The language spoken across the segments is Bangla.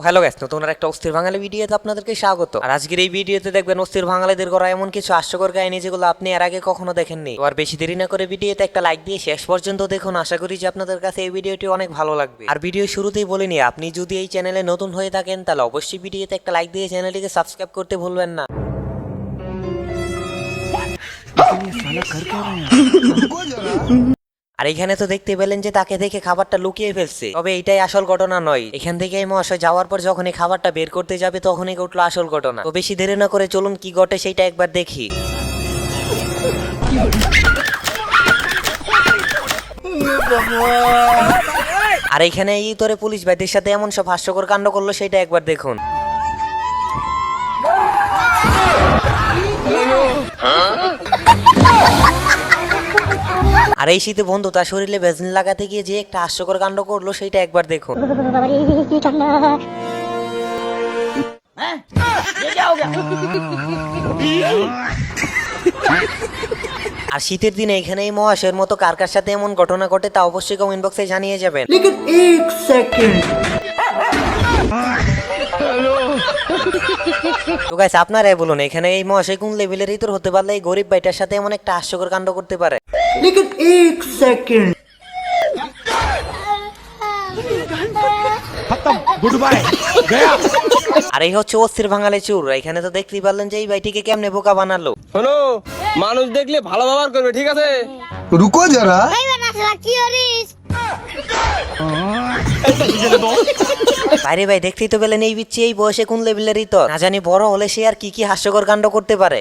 হ্যালো গাইস, নতুন একটা অস্থির বাঙালি ভিডিওতে আপনাদেরকে স্বাগত। আর আজকের এই ভিডিওতে দেখবেন অস্থির বাঙালিদের করা এমন কিছু হাস্যকর কাহিনী যেগুলো আপনি এর আগে কখনো দেখেননি। তো আর বেশি দেরি না করে ভিডিওতে একটা লাইক দিয়ে শেষ পর্যন্ত দেখুন। আশা করি যে আপনাদের কাছে এই ভিডিওটি অনেক ভালো লাগবে। আর ভিডিও শুরুতেই বলে নিই, আপনি যদি এই চ্যানেলে নতুন হয়ে থাকেন তাহলে অবশ্যই ভিডিওতে একটা লাইক দিয়ে চ্যানেলটিকে সাবস্ক্রাইব করতে ভুলবেন না। আর এখানে তো দেখতে পেলেন যে তাকে দেখে খাবারটা লুকিয়ে ফেলছে, তবে এটাই আসল ঘটনা নয়। এখান থেকে এই মহাশয় যাওয়ার পর যখন এই খাবারটা বের করতে যাবে তখনই ঘটলো আসল ঘটনা। তো বেশি দেরি না করে চলুন কি ঘটে সেইটা একবার দেখি। আর এখানে এই তোরে পুলিশ ভাইদের সাথে এমন সব হাস্যকর কাণ্ড করলো সেটা একবার দেখুন। আর এই শীতে বন্ধু তার শরীরে ভ্যাসলিন লাগাতে গিয়ে যে একটা হাস্যকর কাণ্ড করলো সেটা একবার দেখুন। আর শীতের দিনে এখানে এই মহাশয়ের মতো কার কার সাথে এমন ঘটনা ঘটে তা অবশ্যই কমেন্ট বক্সে জানিয়ে যাবেন। তো গাইস আপনারাই বলুন, এখানে এই মহাশয় কোন লেভেলের ইতর হতে পারলে এই গরিব ভাইটার সাথে এমন একটা হাস্যকর কাণ্ড করতে পারে। আর এই হচ্ছে অস্থির বাঙালি চোর। এখানে তো দেখতেই পারলেন যে এই ভাইটিকে কেমনে বোকা বানালো। শোনো, মানুষ দেখলে ভালো ব্যবহার করবে, ঠিক আছে? রুকো যারা। বাইরে ভাই দেখতেই তো পেলেন এই বিচ্ছি এই বয়সে কোন লেভেলের ইতর। না জানি বড় হলে সে আর কি কি হাস্যকর কাণ্ড করতে পারে।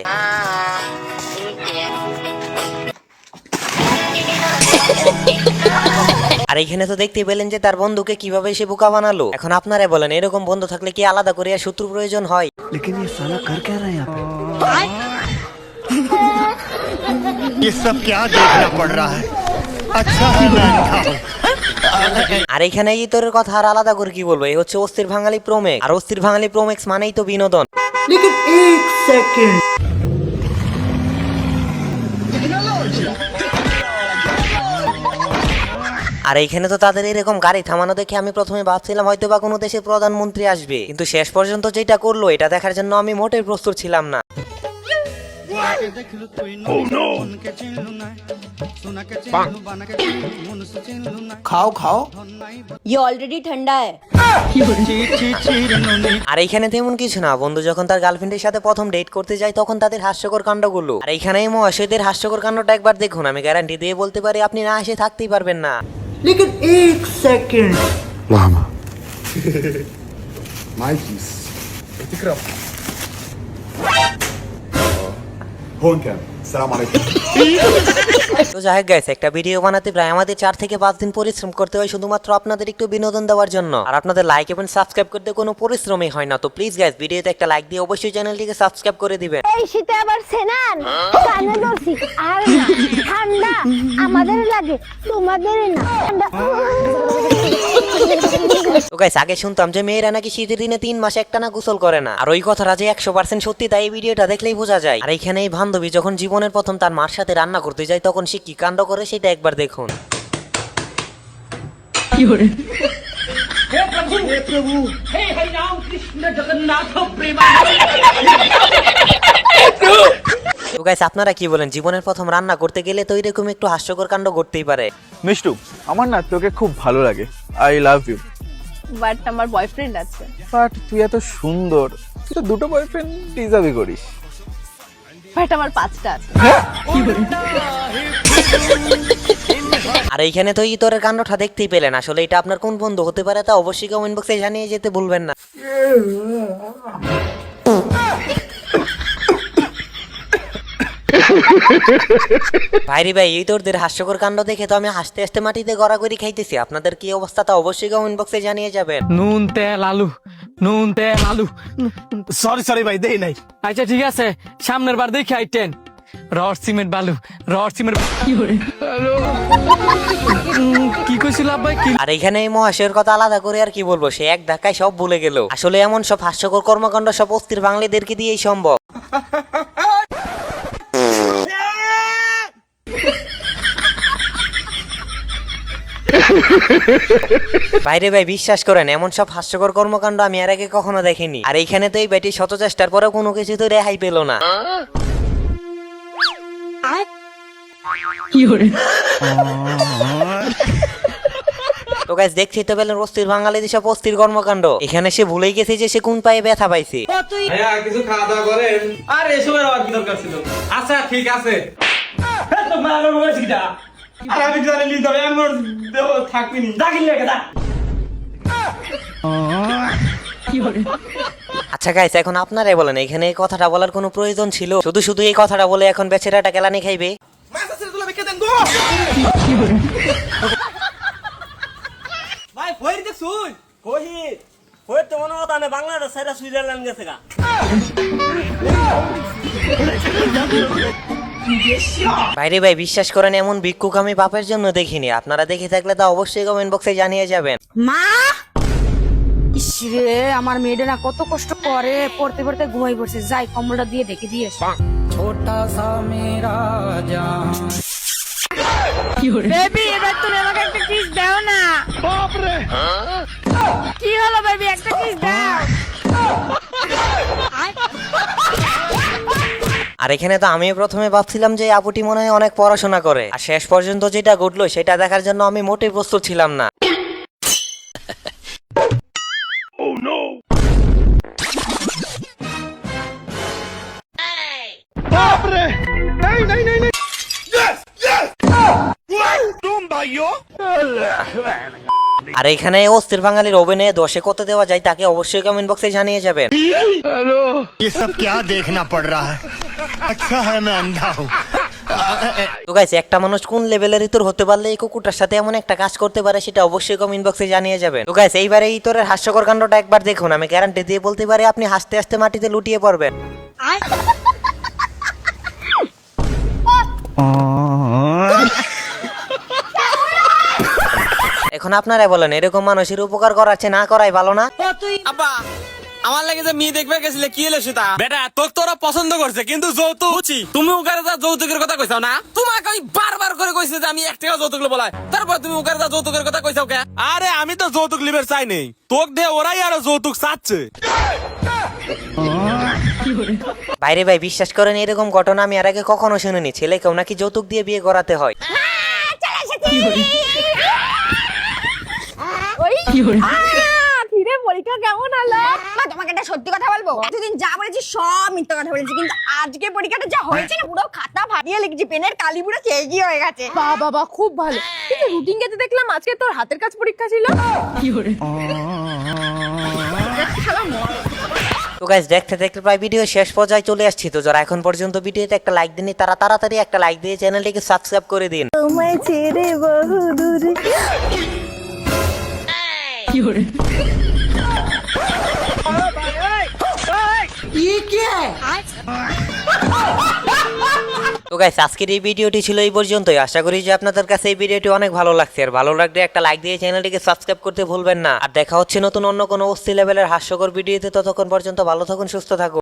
আর এখানে তো দেখতে পেলেন যে তার বন্ধুকে কিভাবে সে বোকা বানালো। এখন আপনারা বলেন, এরকম বন্ধু থাকলে কি আলাদা করে আর শত্রু প্রয়োজন হয়? আর এখানে ইতরের কথা আর আলাদা করে কি বলবো। এই হচ্ছে অস্থির বাঙালি প্রোম্যাক্স। আর অস্থির বাঙালি প্রোম্যাক্স মানেই তো বিনোদন। আর এইখানে তো তাদের এরকম গাড়ি থামানো দেখে আমি প্রথমে ভাবছিলাম হয়তো বা কোনো দেশের প্রধানমন্ত্রী আসবে, কিন্তু শেষ পর্যন্ত যেটা করলো এটা দেখার জন্য আমি মোটেই প্রস্তুত ছিলাম না। খাও খাও, ये ऑलरेडी ठंडा है। আর এইখানে তেমন কিছু না, বন্ধু যখন তার গার্লফ্রেন্ডের সাথে প্রথম ডেট করতে যায় তখন তাদের হাস্যকর কাণ্ডগুলো। আর এইখানে মহাশয়দের হাস্যকর কাণ্ডটা একবার দেখুন। আমি গ্যারান্টি দিয়ে বলতে পারি আপনি না এসে থাকতেই পারবেন না। लेकिन एक सेकंड मामा माइकिस تكرم هون كان السلام عليكم। তো যাই হোক গাইস, একটা ভিডিও বানাতে প্রায় আমাদের 4 থেকে 5 দিন পরিশ্রম করতে হয় শুধুমাত্র আপনাদের একটু বিনোদন দেওয়ার জন্য। আর আপনাদের লাইক এবং সাবস্ক্রাইব করতে কোনো পরিশ্রমই হয় না। তো প্লিজ গাইস ভিডিওতে একটা লাইক দিয়ে অবশ্যই চ্যানেলটিকে সাবস্ক্রাইব করে দিবেন। এই শীতে আবার সেনান কানে দর্শি আর না ঠান্ডা আমাদের লাগে, তোমাদের না ঠান্ডা। তো গাইস আগে শুনতাম যে মেয়েরা নাকি শীতের দিনে 3 মাস একটানা গোসল করে না। আর ওই কথাটা যে 100% সত্যি তাই এই ভিডিওটা দেখলেই বোঝা যায়। আর এখানে এই বান্ধবী যখন জীবনের প্রথম তার মার সাথে রান্না করতে যায় তখন সে কি কাণ্ড করে সেটা একবার দেখুন। তো গাইস আপনারা কি বলেন, জীবনের প্রথম রান্না করতে গেলে তো এরকম একটু হাস্যকর কাণ্ড করতেই পারে। মিষ্টু, আমার না তোকে খুব ভালো লাগে, আই লাভ ইউ। বাট আমার বয়ফ্রেন্ড আছে। বাট তুই এত সুন্দর, তুই তো 2টো বয়ফ্রেন্ড ডিজার্ভই করিস। বাট আমার 5টা আছে। আর এইখানে তো ইতরের কাণ্ডটা দেখতেই পেলেন। আসলে এটা আপনার কোন বন্ধু হতে পারে তা অবশ্যই কমেন্ট বক্সে জানিয়ে যেতে ভুলবেন না। ভাইরে ভাই, এই তোরদের হাস্যকর কাণ্ড দেখে তো আমি হাসতে হাসতে মাটিতে গড়াগড়ি খাইতেছি। আপনাদের কি অবস্থা তা অবশ্যই কমেন্ট বক্সে জানিয়ে যাবেন। নুন তেল আলু, নুন তেল আলু। সরি ভাই, দেই নাই। আচ্ছা ঠিক আছে, সামনের বার দেখি আইটেন। রড সিমেন্ট বালু, রড সিমেন্ট। কি কইছিল আব্বাই? কি? আর এখানে এই মহাশয়ের কথা আলাদা করে আর কি বলবো, সে এক ধাক্কায় সব ভুলে গেল। আসলে এমন সব হাস্যকর কর্মকাণ্ড সব অস্থির বাঙালিদেরকে দিয়েই সম্ভব। বাইরে ভাই বিশ্বাস করেন এমন সব হাস্যকর কর্মকাণ্ড আমি এর আগে কখনো দেখিনি। আর এইখানে তো এই বেটি শত চেষ্টার পরেও কোনো কিছু তো রেহাই পেল না। তো গাইস দেখছি তো পেলেন অস্থির বাঙালিদের সব অস্থির কর্মকাণ্ড। এখানে সে ভুলেই গেছে যে সে কোন পায়ে ব্যথা পাইছে। ভাইয়া কিছু খাওয়া দাওয়া করেন। আর এসবের আবার কি দরকার ছিল? আচ্ছা ঠিক আছে। আর আমি জানি নি তবে আমি দেব থাকবি নি। দাগিল লাগে দা। আচ্ছা গাইস এখন আপনারাই বলেন এখানে এই কথাটা বলার কোনো প্রয়োজন ছিল? শুধু শুধু এই কথাটা বলে এখন বেচারাটা কেলানি খাইবে। ভাই ফইর দে শুন। কহি ফইর তো মনে হতো না বাংলাদেশ সাইরা সুইজারল্যান্ড গেছে গা। বাইরে ভাই বিশ্বাস করেন এমন ভিক্ষুক আমি বাপের জন্য দেখিনি। আপনারা দেখে থাকলে তা অবশ্যই কমেন্ট বক্সে জানিয়ে যাবেন। মা ইসরে আমার মেয়েটা না কত কষ্ট করে, পড়তে পড়তে ঘুমাই পড়ছে। যাই কম্বলটা দিয়ে ঢেকে দিয়ে বেবি এবার তুমি আমাকে একটা কিস দাও না। কি হলো বেবি, একটা কিস দাও। আর এখানে তো আমি প্রথমে ভাবছিলাম যে এই আপুটি মনে হয় অনেক পড়াশোনা করে, আর শেষ পর্যন্ত যেটা ঘটলো সেটা দেখার জন্য আমি মোটেই প্রস্তুত ছিলাম না। আর এখানে অস্থির বাঙালির অভিনয়ে 10-এ কত দেওয়া যায় তাকে অবশ্যই কমেন্ট বক্সে জানিয়ে যাবেন। ये सब क्या देखना पड़ रहा है? अच्छा है मैं अंधा हूँ। তো গাইস একটা মানুষ কোন লেভেলের ইতর হতে পারলে এই কুকুরটার সাথে এমন একটা কাজ করতে পারে সেটা অবশ্যই কমেন্ট বক্সে জানিয়ে যাবেন। তো গাইস এইবারে এই ইতরের হাস্যকর কাণ্ডটা একবার দেখুন, আমি গ্যারান্টি দিয়ে বলতে পারি আপনি হাসতে হাসতে মাটিতে লুটিয়ে পড়বেন। এখন আপনারাই বলেন এরকম মানুষের উপকার করার চেয়ে না করাই ভালো না? আব্বা আমার লাগে যে মেয়ে দেখবে গেছিলে কি হলো সেটা? বেটা তোর তোরা পছন্দ করছে কিন্তু যৌতুক বুঝি তুমি ওখানে যা যৌতুকের কথা কইছাও না? তোমাকে আমি বারবার করে কইছি যে আমি 1 টাকা যৌতুক বলাই, তারপর তুমি ওখানে যা যৌতুকের কথা কইছাও কে? আরে আমি তো যৌতুক লিবের চাই নেই, তোক দে ওরাই আরো যৌতুক চাচ্ছে। বাইরে ভাই বিশ্বাস করেন এরকম ঘটনা আমি এর আগে কখনো শুনিনি। ছেলেকেও নাকি যৌতুক দিয়ে বিয়ে করাতে হয়। ফিরে পরীক্ষা কেমন হলো? মা তোমাকে একটা সত্যি কথা বলবো, এতদিন যা বলেছি সব মিথ্যা কথা বলেছি, কিন্তু আজকে পরীক্ষাটা যা হয়েছে না, পুরো খাতা ফাটিয়ে লিখেছি, পেনের কালি পুরো চেগি হয়ে গেছে। বাহ বাবা খুব ভালো। কিন্তু রুটিন কেটে দেখলাম আজকে তোর হাতের কাজ পরীক্ষা ছিল। তো গাইস দেখতে দেখতে প্রায় ভিডিও শেষ পর্যায়ে চলে আসছি। তো যারা এখন পর্যন্ত ভিডিওতে একটা লাইক দেননি তারা তাড়াতাড়ি একটা লাইক দিয়ে চ্যানেলটিকে সাবস্ক্রাইব করে দিন। তোমায় ছেড়ে বহু দূরে। তো গাইস আজকের এই ভিডিওটি ছিল এই পর্যন্তই। আশা করি যে আপনাদের কাছে এই ভিডিওটি অনেক ভালো লাগছে। আর ভালো লাগলে একটা লাইক দিয়ে চ্যানেলটিকে সাবস্ক্রাইব করতে ভুলবেন না। আর দেখা হচ্ছে নতুন অন্য কোনো অস্থির লেভেলের হাস্যকর ভিডিওতে। ততক্ষণ পর্যন্ত ভালো থাকুন, সুস্থ থাকুন।